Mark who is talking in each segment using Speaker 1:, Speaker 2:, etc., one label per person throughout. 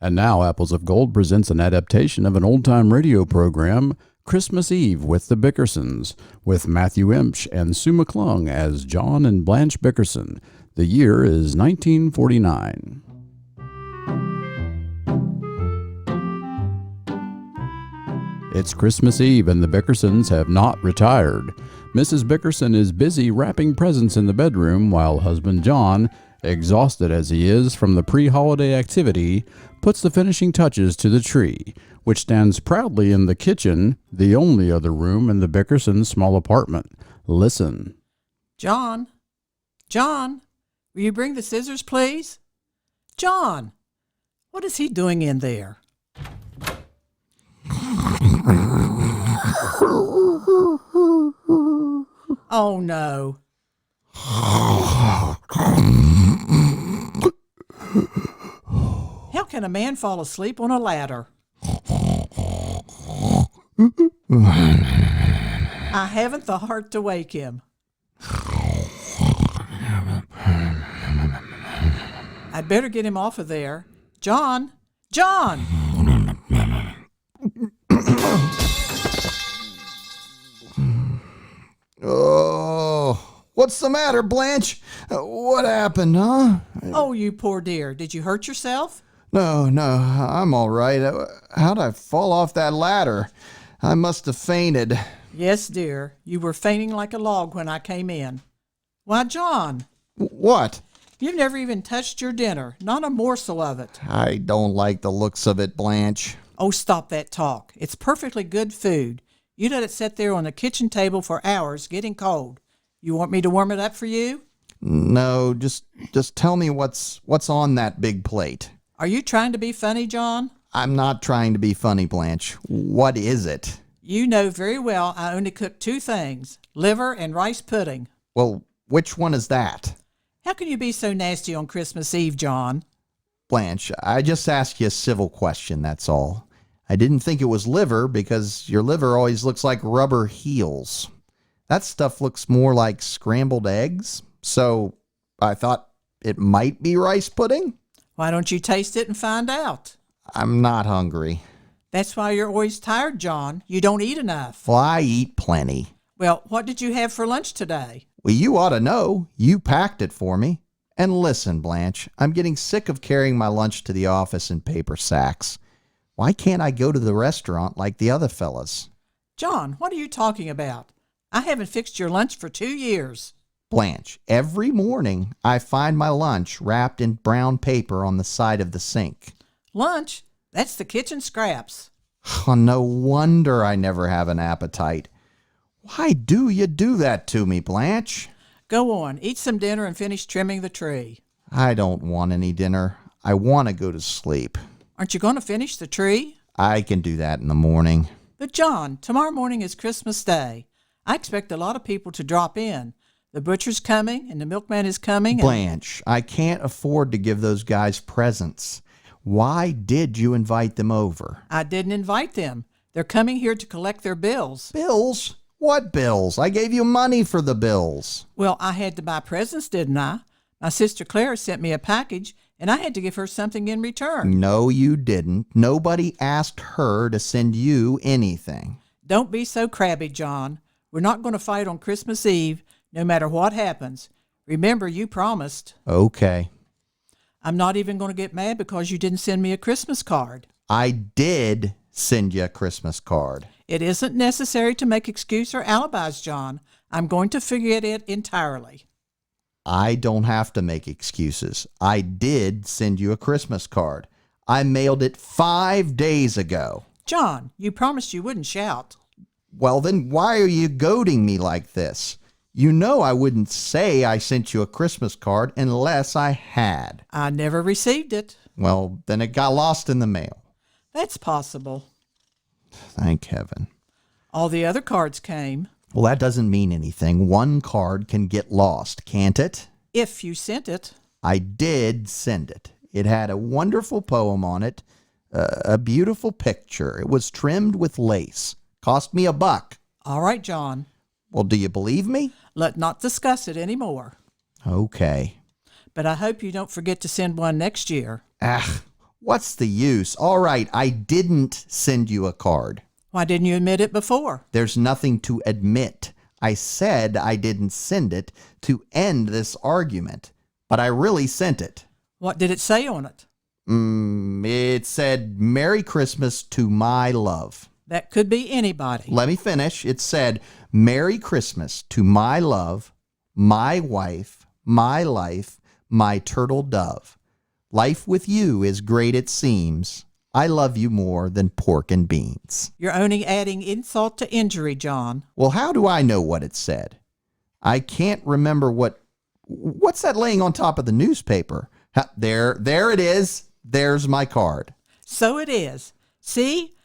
Speaker 1: And now Apples of Gold presents an adaptation of an old-time radio program, Christmas Eve with the Bickersons, with Matthew Emsch and Sue McClung as John and Blanche Bickerson. The year is 1949. It's Christmas Eve and the Bickersons have not retired. Mrs. Bickerson is busy wrapping presents in the bedroom while husband John, exhausted as he is from the pre-holiday activity, puts the finishing touches to the tree, which stands proudly in the kitchen, the only other room in the Bickersons' small apartment. Listen.
Speaker 2: John, will you bring the scissors, please? John, what is he doing in there? Oh, no. How can a man fall asleep on a ladder? I haven't the heart to wake him. I'd better get him off of there. John!
Speaker 3: Oh, what's the matter, Blanche? What happened, huh?
Speaker 2: Oh, you poor dear. Did you hurt yourself?
Speaker 3: No, I'm all right. How'd I fall off that ladder? I must have fainted.
Speaker 2: Yes, dear. You were fainting like a log when I came in. Why, John.
Speaker 3: What?
Speaker 2: You've never even touched your dinner. Not a morsel of it.
Speaker 3: I don't like the looks of it, Blanche.
Speaker 2: Oh, stop that talk. It's perfectly good food. You let it sit there on the kitchen table for hours, getting cold. You want me to warm it up for you?
Speaker 3: No, just tell me what's on that big plate.
Speaker 2: Are you trying to be funny, John?
Speaker 3: I'm not trying to be funny, Blanche. What is it?
Speaker 2: You know very well I only cook two things, liver and rice pudding.
Speaker 3: Well, which one is that?
Speaker 2: How can you be so nasty on Christmas Eve, John?
Speaker 3: Blanche, I just asked you a civil question, that's all. I didn't think it was liver because your liver always looks like rubber heels. That stuff looks more like scrambled eggs, so I thought it might be rice pudding.
Speaker 2: Why don't you taste it and find out?
Speaker 3: I'm not hungry.
Speaker 2: That's why you're always tired, John. You don't eat enough.
Speaker 3: Well, I eat plenty.
Speaker 2: Well, what did you have for lunch today?
Speaker 3: Well, you ought to know. You packed it for me. And listen, Blanche, I'm getting sick of carrying my lunch to the office in paper sacks. Why can't I go to the restaurant like the other fellas?
Speaker 2: John, what are you talking about? I haven't fixed your lunch for 2 years.
Speaker 3: Blanche, every morning I find my lunch wrapped in brown paper on the side of the sink.
Speaker 2: Lunch? That's the kitchen scraps.
Speaker 3: Oh, no wonder I never have an appetite. Why do you do that to me, Blanche?
Speaker 2: Go on, eat some dinner and finish trimming the tree.
Speaker 3: I don't want any dinner. I want to go to sleep.
Speaker 2: Aren't you going to finish the tree?
Speaker 3: I can do that in the morning.
Speaker 2: But John, tomorrow morning is Christmas Day. I expect a lot of people to drop in. The butcher's coming and the milkman is coming.
Speaker 3: Blanche, I can't afford to give those guys presents. Why did you invite them over?
Speaker 2: I didn't invite them. They're coming here to collect their bills.
Speaker 3: Bills? What bills? I gave you money for the bills.
Speaker 2: Well, I had to buy presents, didn't I? My sister Clara sent me a package, and I had to give her something in return.
Speaker 3: No, you didn't. Nobody asked her to send you anything.
Speaker 2: Don't be so crabby, John. We're not going to fight on Christmas Eve, no matter what happens. Remember, you promised.
Speaker 3: Okay.
Speaker 2: I'm not even going to get mad because you didn't send me a Christmas card.
Speaker 3: I did send you a Christmas card.
Speaker 2: It isn't necessary to make excuse or alibis, John. I'm going to forget it entirely.
Speaker 3: I don't have to make excuses. I did send you a Christmas card. I mailed it 5 days ago.
Speaker 2: John, you promised you wouldn't shout.
Speaker 3: Well, then why are you goading me like this? You know I wouldn't say I sent you a Christmas card unless I had.
Speaker 2: I never received it.
Speaker 3: Well, then it got lost in the mail.
Speaker 2: That's possible.
Speaker 3: Thank heaven.
Speaker 2: All the other cards came.
Speaker 3: Well, that doesn't mean anything. One card can get lost, can't it?
Speaker 2: If you sent it.
Speaker 3: I did send it. It had a wonderful poem on it, a beautiful picture. It was trimmed with lace. Cost me $1.
Speaker 2: All right, John.
Speaker 3: Well, do you believe me?
Speaker 2: Let's not discuss it anymore.
Speaker 3: Okay.
Speaker 2: But I hope you don't forget to send one next year.
Speaker 3: What's the use? All right, I didn't send you a card.
Speaker 2: Why didn't you admit it before?
Speaker 3: There's nothing to admit. I said I didn't send it to end this argument, but I really sent it.
Speaker 2: What did it say on it?
Speaker 3: It said, Merry Christmas to my love.
Speaker 2: That could be anybody.
Speaker 3: Let me finish. It said, Merry Christmas to my love, my wife, my life, my turtle dove. Life with you is great it seems. I love you more than pork and beans.
Speaker 2: You're only adding insult to injury, John.
Speaker 3: Well, how do I know what it said? I can't remember what's that laying on top of the newspaper? There it is. There's my card.
Speaker 2: So it is. See?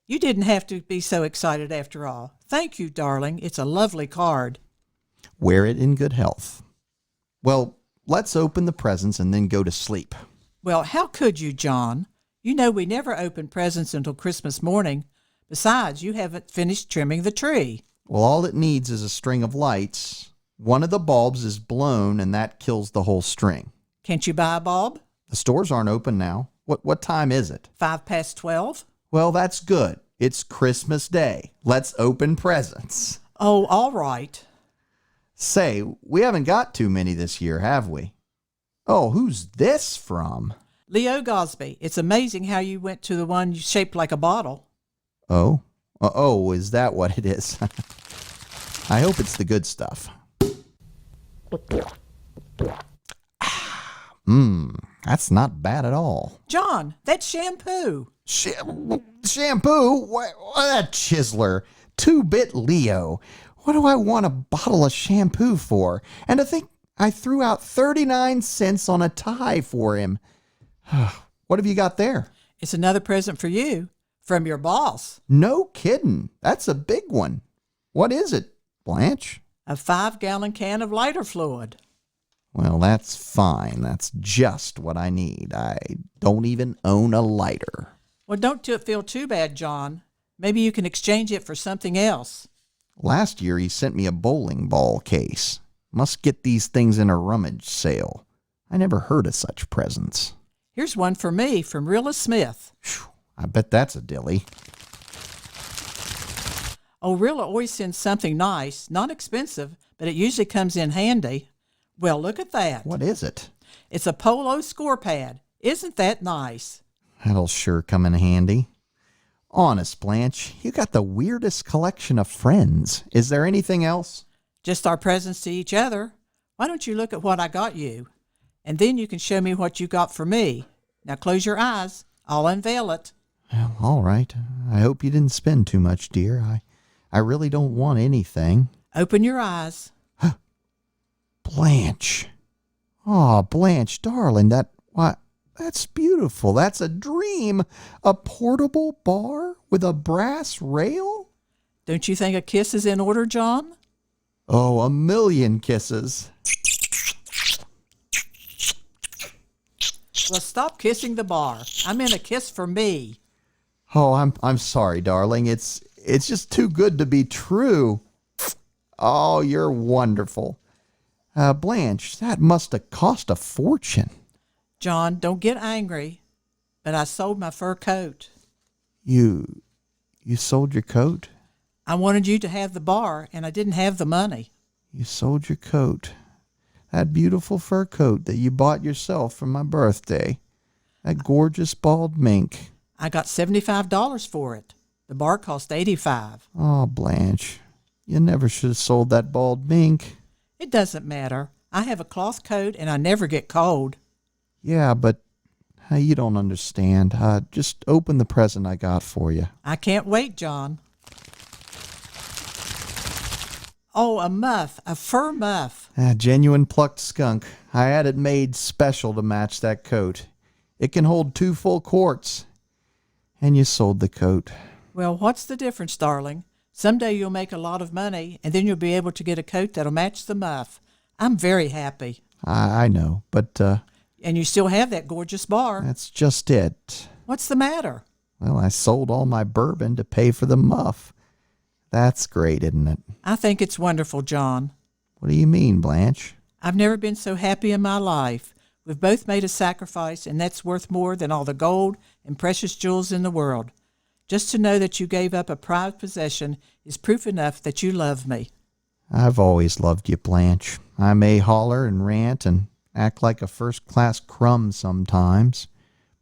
Speaker 2: You didn't have to be so excited after all. Thank you, darling. It's a lovely card.
Speaker 3: Wear it in good health. Well, let's open the presents and then go to sleep.
Speaker 2: Well, how could you, John? You know we never open presents until Christmas morning. Besides, you haven't finished trimming the tree.
Speaker 3: Well, all it needs is a string of lights. One of the bulbs is blown, and that kills the whole string.
Speaker 2: Can't you buy a bulb?
Speaker 3: The stores aren't open now. What time is it?
Speaker 2: 12:05?
Speaker 3: Well, that's good. It's Christmas Day. Let's open presents.
Speaker 2: Oh, all right.
Speaker 3: Say, we haven't got too many this year, have we? Oh, who's this from?
Speaker 2: Leo Gosby, it's amazing how you went to the one shaped like a bottle.
Speaker 3: Oh, is that what it is? I hope it's the good stuff. That's not bad at all.
Speaker 2: John, that's shampoo.
Speaker 3: Shampoo? What a chiseler. 2-bit Leo. What do I want a bottle of shampoo for? And to think I threw out 39 cents on a tie for him. What have you got there?
Speaker 2: It's another present for you. From your boss.
Speaker 3: No kidding. That's a big one. What is it, Blanche?
Speaker 2: A 5-gallon can of lighter fluid.
Speaker 3: Well, that's fine. That's just what I need. I don't even own a lighter.
Speaker 2: Well, don't feel too bad, John. Maybe you can exchange it for something else.
Speaker 3: Last year, he sent me a bowling ball case. Must get these things in a rummage sale. I never heard of such presents.
Speaker 2: Here's one for me from Rilla Smith.
Speaker 3: Whew, I bet that's a dilly.
Speaker 2: Oh, Rilla always sends something nice, not expensive, but it usually comes in handy. Well, look at that.
Speaker 3: What is it?
Speaker 2: It's a polo score pad. Isn't that nice?
Speaker 3: That'll sure come in handy. Honest, Blanche, you got the weirdest collection of friends. Is there anything else?
Speaker 2: Just our presents to each other. Why don't you look at what I got you? And then you can show me what you got for me. Now close your eyes. I'll unveil it.
Speaker 3: Well, all right. I hope you didn't spend too much, dear. I really don't want anything.
Speaker 2: Open your eyes.
Speaker 3: Blanche. Oh, Blanche, darling, that's beautiful. That's a dream. A portable bar with a brass rail?
Speaker 2: Don't you think a kiss is in order, John?
Speaker 3: Oh, a million kisses.
Speaker 2: Well, stop kissing the bar. I meant a kiss for me.
Speaker 3: Oh, I'm sorry, darling. It's just too good to be true. Oh, you're wonderful. Blanche, that must have cost a fortune.
Speaker 2: John, don't get angry, but I sold my fur coat.
Speaker 3: You sold your coat?
Speaker 2: I wanted you to have the bar, and I didn't have the money.
Speaker 3: You sold your coat. That beautiful fur coat that you bought yourself for my birthday. That gorgeous bald mink.
Speaker 2: I got $75 for it. The bar cost $85.
Speaker 3: Oh, Blanche, you never should have sold that bald mink.
Speaker 2: It doesn't matter. I have a cloth coat, and I never get cold.
Speaker 3: Yeah, but you don't understand. Just open the present I got for you.
Speaker 2: I can't wait, John. Oh, a muff, a fur muff.
Speaker 3: Genuine plucked skunk. I had it made special to match that coat. It can hold 2 full quarts. And you sold the coat.
Speaker 2: Well, what's the difference, darling? Someday you'll make a lot of money, and then you'll be able to get a coat that'll match the muff. I'm very happy.
Speaker 3: I know, but...
Speaker 2: And you still have that gorgeous bar.
Speaker 3: That's just it.
Speaker 2: What's the matter?
Speaker 3: Well, I sold all my bourbon to pay for the muff. That's great, isn't it?
Speaker 2: I think it's wonderful, John.
Speaker 3: What do you mean, Blanche?
Speaker 2: I've never been so happy in my life. We've both made a sacrifice, and that's worth more than all the gold and precious jewels in the world. Just to know that you gave up a prized possession is proof enough that you love me.
Speaker 3: I've always loved you, Blanche. I may holler and rant and act like a first-class crumb sometimes,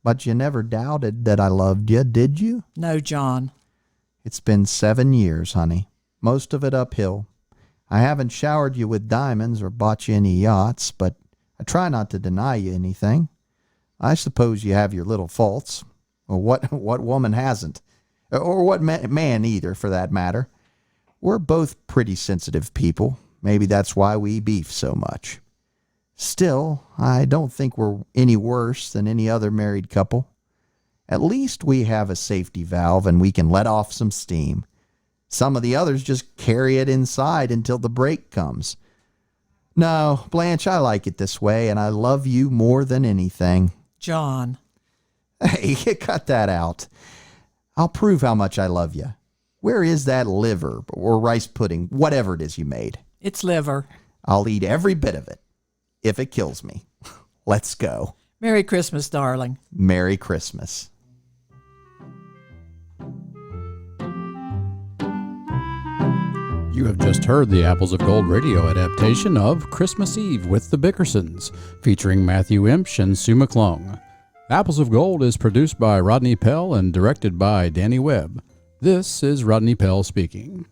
Speaker 3: but you never doubted that I loved you, did you?
Speaker 2: No, John.
Speaker 3: It's been 7 years, honey, most of it uphill. I haven't showered you with diamonds or bought you any yachts, but I try not to deny you anything. I suppose you have your little faults. Well, what woman hasn't? Or what man either, for that matter. We're both pretty sensitive people. Maybe that's why we beef so much. Still, I don't think we're any worse than any other married couple. At least we have a safety valve and we can let off some steam. Some of the others just carry it inside until the break comes. No, Blanche, I like it this way, and I love you more than anything.
Speaker 2: John.
Speaker 3: Hey, cut that out. I'll prove how much I love you. Where is that liver or rice pudding, whatever it is you made?
Speaker 2: It's liver.
Speaker 3: I'll eat every bit of it, if it kills me. Let's go.
Speaker 2: Merry Christmas, darling.
Speaker 3: Merry Christmas.
Speaker 1: You have just heard the Apples of Gold radio adaptation of Christmas Eve with the Bickersons, featuring Matthew Imsch and Sue McClung. Apples of Gold is produced by Rodney Pell and directed by Danny Webb. This is Rodney Pell speaking.